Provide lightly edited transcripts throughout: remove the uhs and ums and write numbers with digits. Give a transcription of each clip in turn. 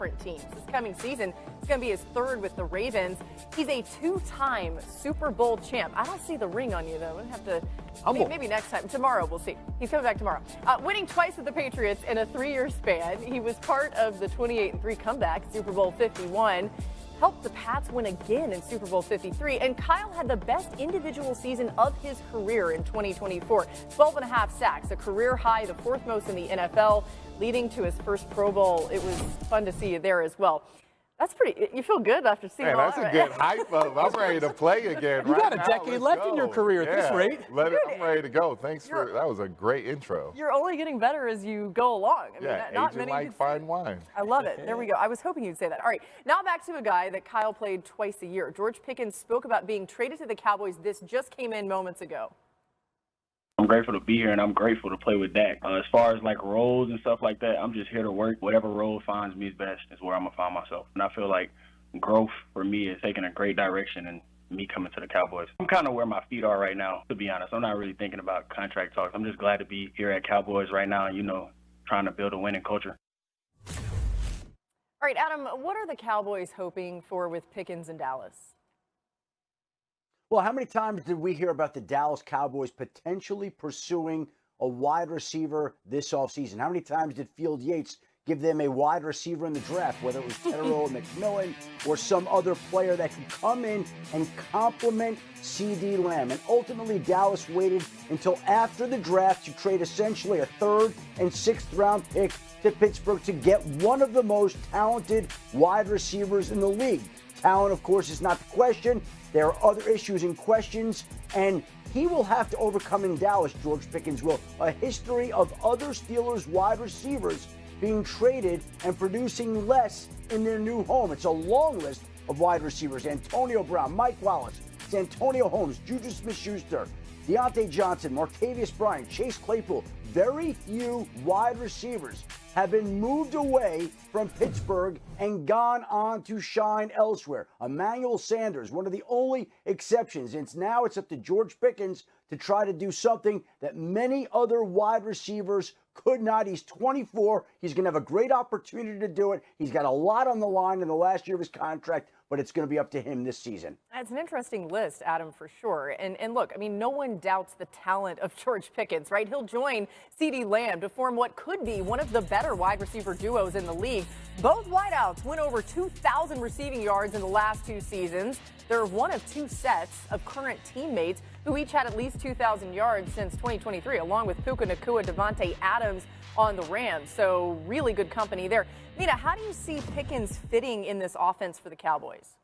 different teams. This coming season, it's going to be his third with the Ravens. He's a two-time Super Bowl champ. I don't see the ring on you, though. We'll have to maybe next time. Tomorrow, we'll see. He's coming back tomorrow. Winning twice with the Patriots in a 3-year span. He was part of the 28-3 comeback, Super Bowl 51. Helped the Pats win again in Super Bowl 53, and Kyle had the best individual season of his career in 2024. 12.5 sacks, a career high, the fourth most in the NFL, leading to his first Pro Bowl. It was fun to see you there as well. That's pretty. You feel good after seeing all that. That's a good hype up. I'm ready to play again. You got a decade left in your career at this rate. I'm ready to go. Thanks for that. Was a great intro. You're only getting better as you go along. I mean, not aging many like fine wine. I love it. There we go. I was hoping you'd say that. All right, now back to a guy that Kyle played twice a year. George Pickens spoke about being traded to the Cowboys. This just came in moments ago. I'm grateful to be here, and I'm grateful to play with Dak. As far as like roles and stuff like that, I'm just here to work. Whatever role finds me best is where I'm gonna find myself. And I feel like growth for me is taking a great direction, and me coming to the Cowboys, I'm kind of where my feet are right now, to be honest. I'm not really thinking about contract talks. I'm just glad to be here at Cowboys right now, and trying to build a winning culture. All right, Adam, what are the Cowboys hoping for with Pickens in Dallas? Well, how many times did we hear about the Dallas Cowboys potentially pursuing a wide receiver this offseason? How many times did Field Yates give them a wide receiver in the draft, whether it was Tedder or McMillan or some other player that could come in and complement CD Lamb? And ultimately, Dallas waited until after the draft to trade essentially a 3rd and 6th round pick to Pittsburgh to get one of the most talented wide receivers in the league. Talent, of course, is not the question. There are other issues and questions, and he will have to overcome in Dallas, George Pickens will, a history of other Steelers wide receivers being traded and producing less in their new home. It's a long list of wide receivers: Antonio Brown, Mike Wallace, Antonio Holmes, Juju Smith-Schuster, Deontay Johnson, Martavis Bryant, Chase Claypool. Very few wide receivers have been moved away from Pittsburgh and gone on to shine elsewhere. Emmanuel Sanders, one of the only exceptions. And now it's up to George Pickens to try to do something that many other wide receivers could not. He's 24. He's going to have a great opportunity to do it. He's got a lot on the line in the last year of his contract, but it's going to be up to him this season. It's an interesting list, Adam, for sure. And look, I mean, no one doubts the talent of George Pickens, right? He'll join CD Lamb to form what could be one of the better wide receiver duos in the league. Both wideouts went over 2,000 receiving yards in the last 2 seasons. They're one of 2 sets of current teammates who each had at least 2,000 yards since 2023, along with Puka Nacua, Devontae Adams on the Rams. So really good company there. Nina, how do you see Pickens fitting in this offense for the Cowboys?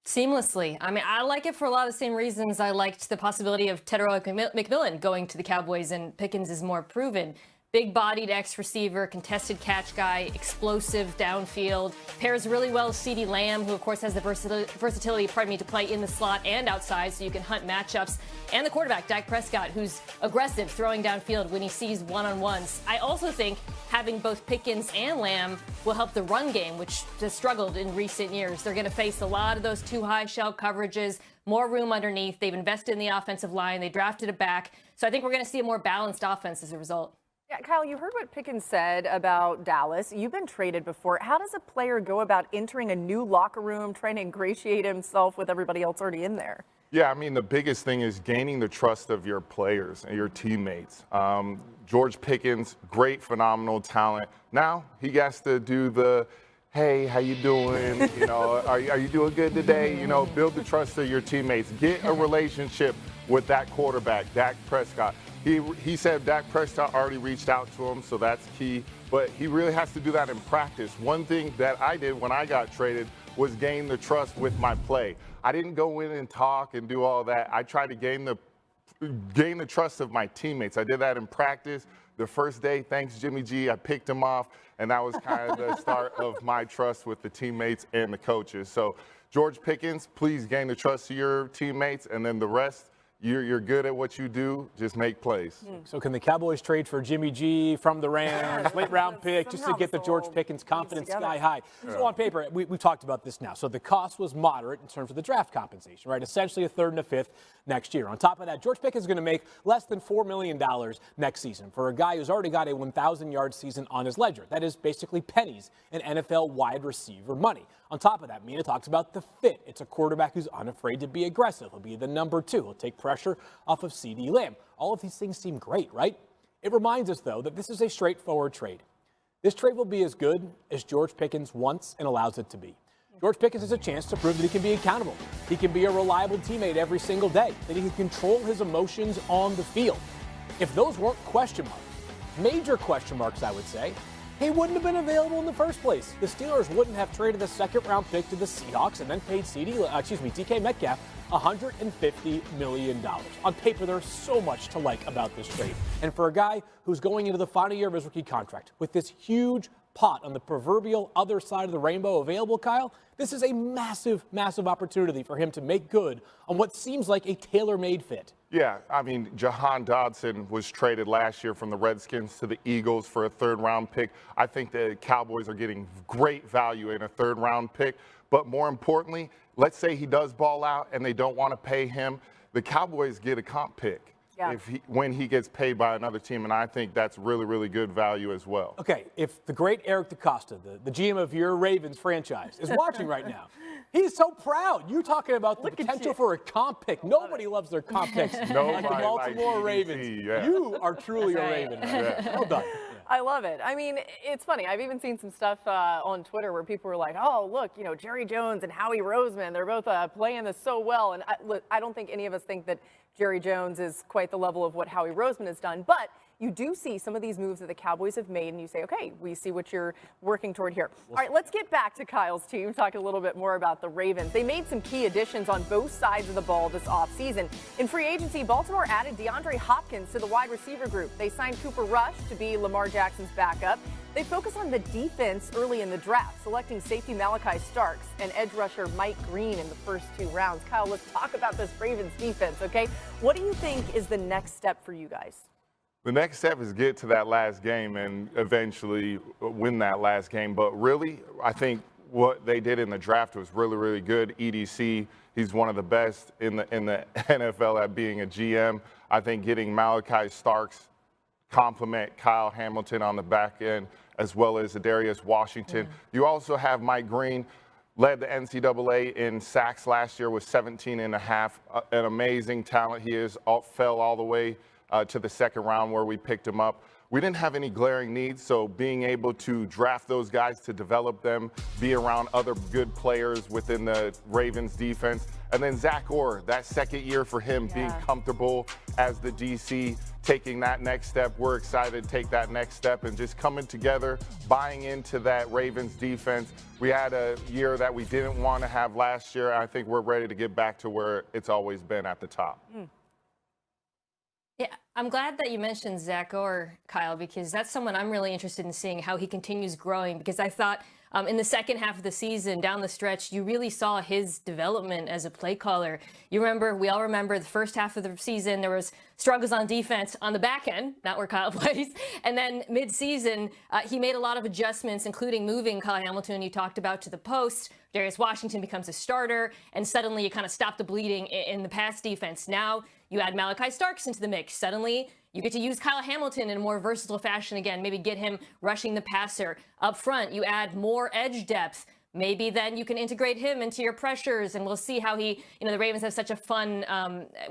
Seamlessly. I mean, I like it for a lot of the same reasons I liked the possibility of Tedder McMillan going to the Cowboys, and Pickens is more proven. Big-bodied X-receiver, contested catch guy, explosive downfield. Pairs really well with CD Lamb, who, of course, has the versatility, to play in the slot and outside, so you can hunt matchups. And the quarterback, Dak Prescott, who's aggressive, throwing downfield when he sees one-on-ones. I also think having both Pickens and Lamb will help the run game, which has struggled in recent years. They're going to face a lot of those too high shell coverages, more room underneath. They've invested in the offensive line. They drafted a back. So I think we're going to see a more balanced offense as a result. Yeah, Kyle, you heard what Pickens said about Dallas. You've been traded before. How does a player go about entering a new locker room, trying to ingratiate himself with everybody else already in there? Yeah, I mean, the biggest thing is gaining the trust of your players and your teammates. George Pickens, great, phenomenal talent. Now he has to do the, hey, how you doing? Are you doing good today? Build the trust of your teammates. Get a relationship with that quarterback, Dak Prescott. He said Dak Prescott already reached out to him, so that's key. But he really has to do that in practice. One thing that I did when I got traded was gain the trust with my play. I didn't go in and talk and do all that. I tried to gain the trust of my teammates. I did that in practice. The first day, thanks Jimmy G, I picked him off, and that was kind of the start of my trust with the teammates and the coaches. So George Pickens, please gain the trust of your teammates, and then the rest, You're good at what you do. Just make plays. So can the Cowboys trade for Jimmy G from the Rams, late round pick, just to get the George Pickens confidence sky high? So on paper, we've talked about this now. So the cost was moderate in terms of the draft compensation, right? Essentially a third and a fifth next year. On top of that, George Pickens is going to make less than $4 million next season for a guy who's already got a 1,000-yard season on his ledger. That is basically pennies in NFL wide receiver money. On top of that, Mina talks about the fit. It's a quarterback who's unafraid to be aggressive. He'll be the number 2. He'll take pressure off of CeeDee Lamb. All of these things seem great, right? It reminds us, though, that this is a straightforward trade. This trade will be as good as George Pickens wants and allows it to be. George Pickens has a chance to prove that he can be accountable. He can be a reliable teammate every single day, that he can control his emotions on the field. If those weren't question marks, major question marks, I would say, he wouldn't have been available in the first place. The Steelers wouldn't have traded the second-round pick to the Seahawks and then paid DK Metcalf $150 million. On paper, there's so much to like about this trade. And for a guy who's going into the final year of his rookie contract with this huge pot on the proverbial other side of the rainbow available, Kyle, this is a massive, massive opportunity for him to make good on what seems like a tailor-made fit. Yeah, I mean, Jahan Dotson was traded last year from the Redskins to the Eagles for a third-round pick. I think the Cowboys are getting great value in a third-round pick. But more importantly, let's say he does ball out and they don't want to pay him. The Cowboys get a comp pick when he gets paid by another team, and I think that's really, really good value as well. Okay, if the great Eric DeCosta, the GM of your Ravens franchise, is watching right now, he's so proud. You're talking about the potential for a comp pick. Nobody loves their comp picks like the Baltimore Ravens. Yeah. You are truly a Raven. Well done. I love it. I mean, it's funny. I've even seen some stuff on Twitter where people were like, oh, look, Jerry Jones and Howie Roseman, they're both playing this so well. And I don't think any of us think that Jerry Jones is quite the level of what Howie Roseman has done. But you do see some of these moves that the Cowboys have made, and you say, okay, we see what you're working toward here. All right, let's get back to Kyle's team, talk a little bit more about the Ravens. They made some key additions on both sides of the ball this offseason. In free agency, Baltimore added DeAndre Hopkins to the wide receiver group. They signed Cooper Rush to be Lamar Jackson's backup. They focus on the defense early in the draft, selecting safety Malachi Starks and edge rusher Mike Green in the first 2 rounds. Kyle, let's talk about this Ravens defense, okay? What do you think is the next step for you guys? The next step is get to that last game and eventually win that last game. But really, I think what they did in the draft was really, really good. EDC, he's one of the best in the NFL at being a GM. I think getting Malachi Starks complement Kyle Hamilton on the back end, as well as Adarius Washington. You also have Mike Green, led the NCAA in sacks last year with 17 and a half. An amazing talent he is. Fell all the way to the second round where we picked him up. We didn't have any glaring needs, so being able to draft those guys to develop them, be around other good players within the Ravens defense. And then Zach Orr, that second year for him, being comfortable as the DC, taking that next step. We're excited to take that next step and just coming together, buying into that Ravens defense. We had a year that we didn't want to have last year. I think we're ready to get back to where it's always been at the top. Yeah, I'm glad that you mentioned Zach Orr, Kyle, because that's someone I'm really interested in seeing how he continues growing, because I thought in the second half of the season, down the stretch, you really saw his development as a play caller. We all remember the first half of the season, there was struggles on defense on the back end, not where Kyle plays. And then mid-season, he made a lot of adjustments, including moving Kyle Hamilton, you talked about, to the post. Darius Washington becomes a starter, and suddenly you kind of stop the bleeding in the pass defense. Now you add Malachi Starks into the mix. Suddenly you get to use Kyle Hamilton in a more versatile fashion again, maybe get him rushing the passer. Up front, you add more edge depth. Maybe then you can integrate him into your pressures, and we'll see how the Ravens have such a fun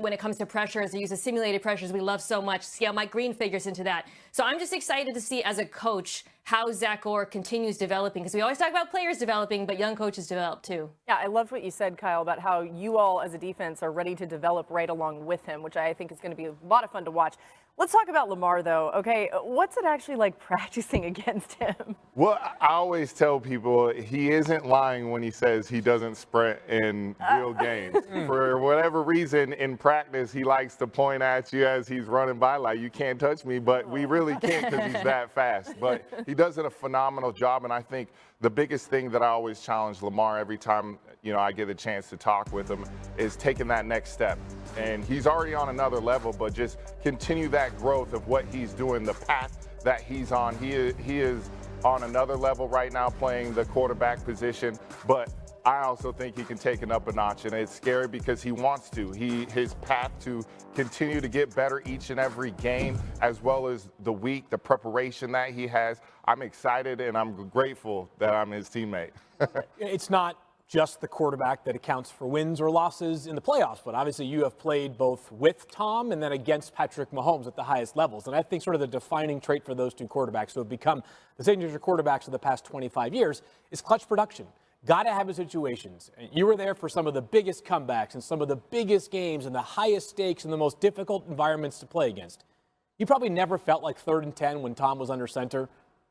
when it comes to pressures. They use the simulated pressures we love so much. See how Mike Green figures into that. So I'm just excited to see, as a coach, how Zach Orr continues developing, because we always talk about players developing, but young coaches develop too. Yeah, I loved what you said, Kyle, about how you all as a defense are ready to develop right along with him, which I think is going to be a lot of fun to watch. Let's talk about Lamar, though. Okay, what's it actually like practicing against him? Well, I always tell people he isn't lying when he says he doesn't sprint in real games. For whatever reason, in practice, he likes to point at you as he's running by like, you can't touch me, but we really can't because he's that fast. But he does a phenomenal job, and I think the biggest thing that I always challenge Lamar every time, I get a chance to talk with him is taking that next step. And he's already on another level, but just continue that growth of what he's doing, the path that he's on. He is on another level right now playing the quarterback position, but I also think he can take it up a notch, and it's scary because he wants to. His path to continue to get better each and every game, as well as the week, the preparation that he has. I'm excited, and I'm grateful that I'm his teammate. It's not just the quarterback that accounts for wins or losses in the playoffs, but obviously you have played both with Tom and then against Patrick Mahomes at the highest levels. And I think sort of the defining trait for those two quarterbacks who have become the signature quarterbacks of the past 25 years is clutch production. Got to have the situations. You were there for some of the biggest comebacks and some of the biggest games and the highest stakes and the most difficult environments to play against. You probably never felt like 3rd and 10 when Tom was under center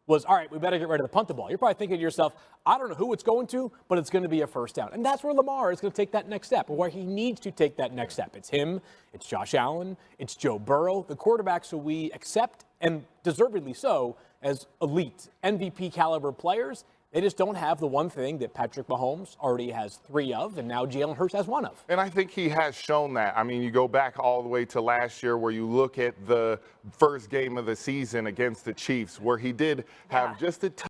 was, all right, we better get ready to punt the ball. You're probably thinking to yourself, I don't know who it's going to, but it's going to be a first down. And that's where Lamar is going to take that next step, or where he needs to take that next step. It's him, it's Josh Allen, it's Joe Burrow, the quarterbacks who we accept, and deservedly so, as elite MVP caliber players. They just don't have the one thing that Patrick Mahomes already has 3 of, and now Jalen Hurts has 1 of. And I think he has shown that. I mean, you go back all the way to last year where you look at the first game of the season against the Chiefs, where he did have just a